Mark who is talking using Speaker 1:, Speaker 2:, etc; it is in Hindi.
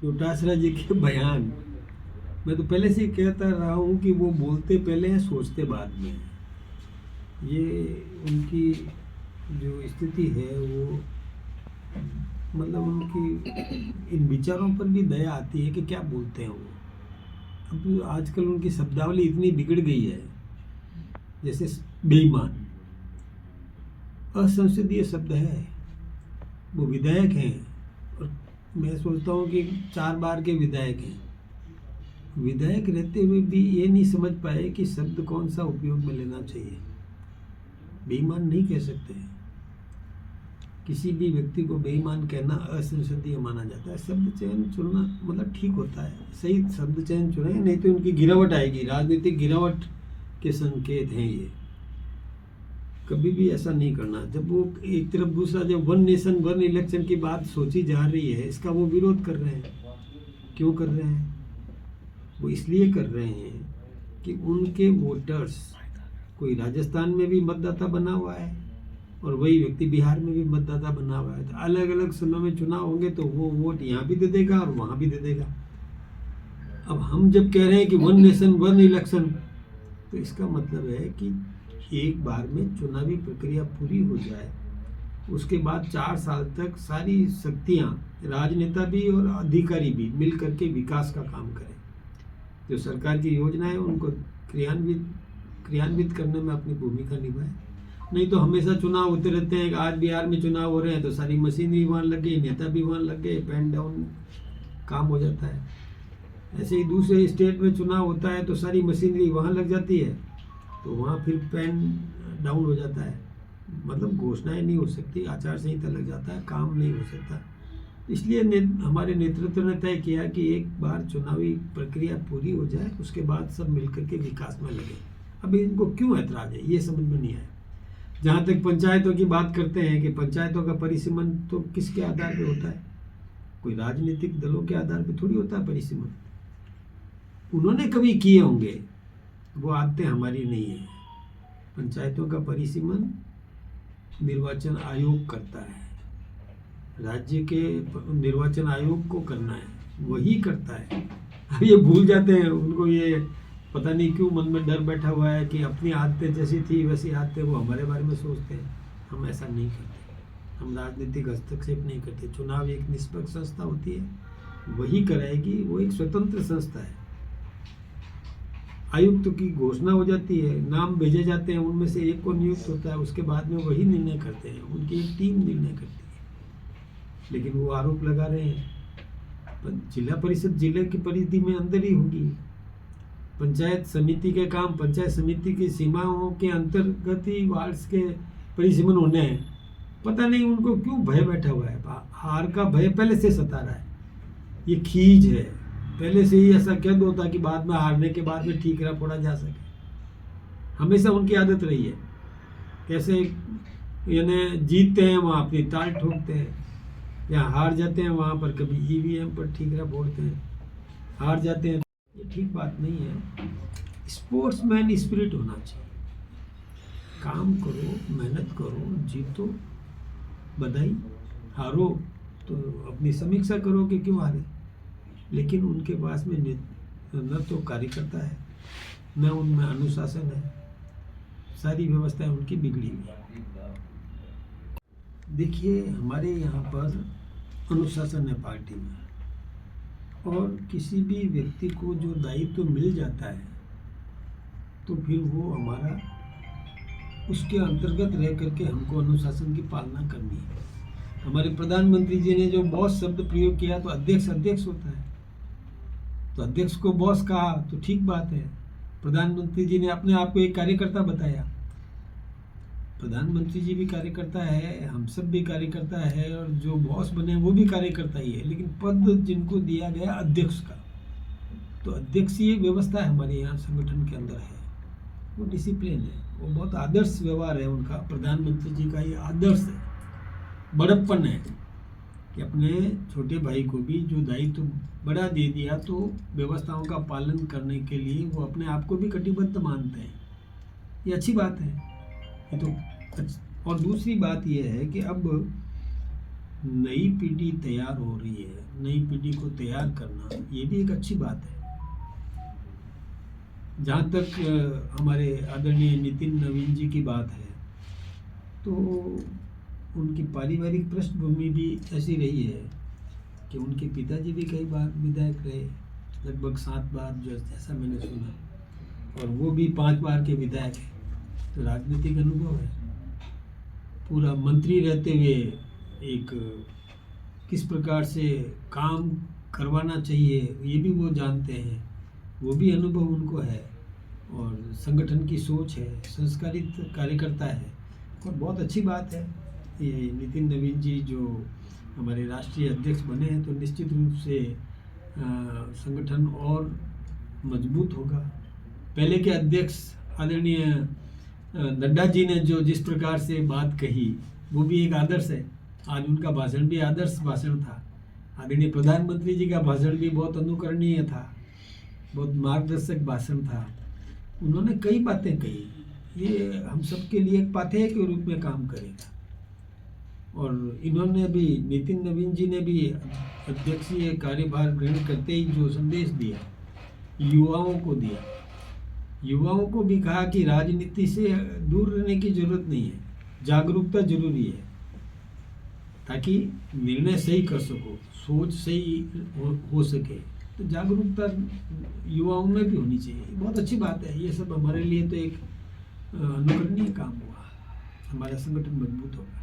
Speaker 1: डोटासरा जी के बयान, मैं तो पहले से ही कहता रहा हूँ कि वो बोलते पहले हैं, सोचते बाद में हैं। ये उनकी जो स्थिति है वो, मतलब उनकी इन विचारों पर भी दया आती है कि क्या बोलते हैं वो। अब आजकल उनकी शब्दावली इतनी बिगड़ गई है, जैसे बेईमान असंसदीय शब्द है। वो विधायक हैं और मैं सोचता हूँ कि 4 बार के विधायक हैं। विधायक रहते हुए भी ये नहीं समझ पाए कि शब्द कौन सा उपयोग में लेना चाहिए। बेईमान नहीं कह सकते। किसी भी व्यक्ति को बेईमान कहना असंसदीय माना जाता है। शब्द चयन चुनना मतलब ठीक होता है, सही शब्द चयन चुने, नहीं तो उनकी गिरावट आएगी, राजनीतिक गिरावट के संकेत हैं ये। कभी भी ऐसा नहीं करना। जब वो एक तरफ, दूसरा जब वन नेशन वन इलेक्शन की बात सोची जा रही है, इसका वो विरोध कर रहे हैं। क्यों कर रहे हैं? वो इसलिए कर रहे हैं कि उनके वोटर्स, कोई राजस्थान में भी मतदाता बना हुआ है और वही व्यक्ति बिहार में भी मतदाता बना हुआ है। तो अलग अलग समय में चुनाव होंगे तो वो वोट यहाँ भी दे देगा और वहाँ भी दे देगा। अब हम जब कह रहे हैं कि वन नेशन वन इलेक्शन, तो इसका मतलब है कि एक बार में चुनावी प्रक्रिया पूरी हो जाए, उसके बाद 4 साल तक सारी शक्तियाँ, राजनेता भी और अधिकारी भी मिल करके विकास का काम करें। जो सरकार की योजना है उनको क्रियान्वित करने में अपनी भूमिका निभाए। नहीं तो हमेशा चुनाव होते रहते हैं। आज बिहार में चुनाव हो रहे हैं तो सारी मशीनरी वहाँ लग गई, नेता भी वहाँ लग गए, पेन डाउन काम हो जाता है। ऐसे ही दूसरे स्टेट में चुनाव होता है तो सारी मशीनरी वहाँ लग जाती है, तो वहाँ फिर पेन डाउन हो जाता है। मतलब घोषणाएं नहीं हो सकती, आचार संहिता लग जाता है, काम नहीं हो सकता। इसलिए हमारे नेतृत्व ने तय किया कि एक बार चुनावी प्रक्रिया पूरी हो जाए, उसके बाद सब मिलकर के विकास में लगे। अभी इनको क्यों ऐतराज है, ये समझ में नहीं आया। जहाँ तक पंचायतों की बात करते हैं कि पंचायतों का परिसीमन तो किसके आधार पर होता है? कोई राजनीतिक दलों के आधार पर थोड़ी होता है परिसीमन। उन्होंने कभी किए होंगे, वो आदतें हमारी नहीं है। पंचायतों का परिसीमन निर्वाचन आयोग करता है, राज्य के निर्वाचन आयोग को करना है, वही करता है। अब ये भूल जाते हैं, उनको ये पता नहीं क्यों मन में डर बैठा हुआ है कि अपनी आदतें जैसी थी वैसी आदतें वो हमारे बारे में सोचते हैं। हम ऐसा नहीं करते, हम राजनीतिक हस्तक्षेप नहीं करते। चुनाव एक निष्पक्ष संस्था होती है, वही कराएगी, वो एक स्वतंत्र संस्था है। आयुक्त की घोषणा हो जाती है, नाम भेजे जाते हैं, उनमें से एक को नियुक्त होता है, उसके बाद में वही निर्णय करते हैं, उनकी एक टीम निर्णय करती है। लेकिन वो आरोप लगा रहे हैं जिला परिषद जिले की परिधि में अंदर ही होगी। पंचायत समिति के काम पंचायत समिति की सीमाओं के अंतर्गत ही वार्ड्स के परिसीमन होने हैं। पता नहीं उनको क्यों भय बैठा हुआ है। हार का भय पहले से सता रहा है, ये खींच है। पहले से ही ऐसा कह दो ताकि बाद में हारने के बाद में ठीकरा फोड़ा जा सके। हमेशा उनकी आदत रही है, कैसे यानी जीतते हैं वहाँ अपनी ताल ठोकते हैं, या हार जाते हैं वहाँ पर कभी ईवीएम पर ठीकरा फोड़ते हैं, हार जाते हैं। ये ठीक बात नहीं है। स्पोर्ट्समैन स्पिरिट होना चाहिए। काम करो, मेहनत करो, जीतो बधाई, हारो तो अपनी समीक्षा करो कि क्यों हारे। लेकिन उनके पास में न तो कार्यकर्ता है, न उनमें अनुशासन है, सारी व्यवस्थाएं उनकी बिगड़ी हुई है। देखिए, हमारे यहाँ पर अनुशासन है पार्टी में, और किसी भी व्यक्ति को जो दायित्व मिल जाता है तो फिर वो हमारा उसके अंतर्गत रह करके हमको अनुशासन की पालना करनी है। हमारे प्रधानमंत्री जी ने जो बॉस शब्द प्रयोग किया, तो अध्यक्ष अध्यक्ष होता है, तो अध्यक्ष को बॉस कहा तो ठीक बात है। प्रधानमंत्री जी ने अपने आप को एक कार्यकर्ता बताया। प्रधानमंत्री जी भी कार्यकर्ता है, हम सब भी कार्यकर्ता है, और जो बॉस बने वो भी कार्यकर्ता ही है। लेकिन पद जिनको दिया गया अध्यक्ष का, तो अध्यक्षीय व्यवस्था हमारे यहाँ संगठन के अंदर है, वो डिसिप्लिन है, वो बहुत आदर्श व्यवहार है उनका। प्रधानमंत्री जी का ये आदर्श है, बड़प्पन है कि अपने छोटे भाई को भी जो दायित्व बड़ा दे दिया तो व्यवस्थाओं का पालन करने के लिए वो अपने आप को भी कटिबद्ध मानते हैं। ये अच्छी बात है ये तो। और दूसरी बात यह है कि अब नई पीढ़ी तैयार हो रही है, नई पीढ़ी को तैयार करना, ये भी एक अच्छी बात है। जहाँ तक हमारे आदरणीय नितिन नवीन जी की बात है, तो उनकी पारिवारिक पृष्ठभूमि भी ऐसी रही है कि उनके पिताजी भी कई बार विधायक रहे, लगभग 7 बार, जो जैसा मैंने सुना, और वो भी 5 बार के विधायक हैं। तो राजनीतिक अनुभव है। पूरा मंत्री रहते हुए एक किस प्रकार से काम करवाना चाहिए ये भी वो जानते हैं, वो भी अनुभव उनको है, और संगठन की सोच है, संस्कारित कार्यकर्ता है, और बहुत अच्छी बात है। ये नितिन नवीन जी जो हमारे राष्ट्रीय अध्यक्ष बने हैं, तो निश्चित रूप से संगठन और मजबूत होगा। पहले के अध्यक्ष आदरणीय नड्डा जी ने जो जिस प्रकार से बात कही, वो भी एक आदर्श है। आज उनका भाषण भी आदर्श भाषण था। आदरणीय प्रधानमंत्री जी का भाषण भी बहुत अनुकरणीय था, बहुत मार्गदर्शक भाषण था। उन्होंने कई बातें कही, ये हम सबके लिए एक पाथेय के रूप में काम करेगा। और इन्होंने भी, नितिन नवीन जी ने भी अध्यक्षीय कार्यभार ग्रहण करते ही जो संदेश दिया, युवाओं को दिया, युवाओं को भी कहा कि राजनीति से दूर रहने की जरूरत नहीं है, जागरूकता जरूरी है, ताकि निर्णय सही कर सको, सोच सही हो सके। तो जागरूकता युवाओं में भी होनी चाहिए। बहुत अच्छी बात है। ये सब हमारे लिए तो एक अनुकरणीय काम हुआ। हमारा संगठन मजबूत होगा।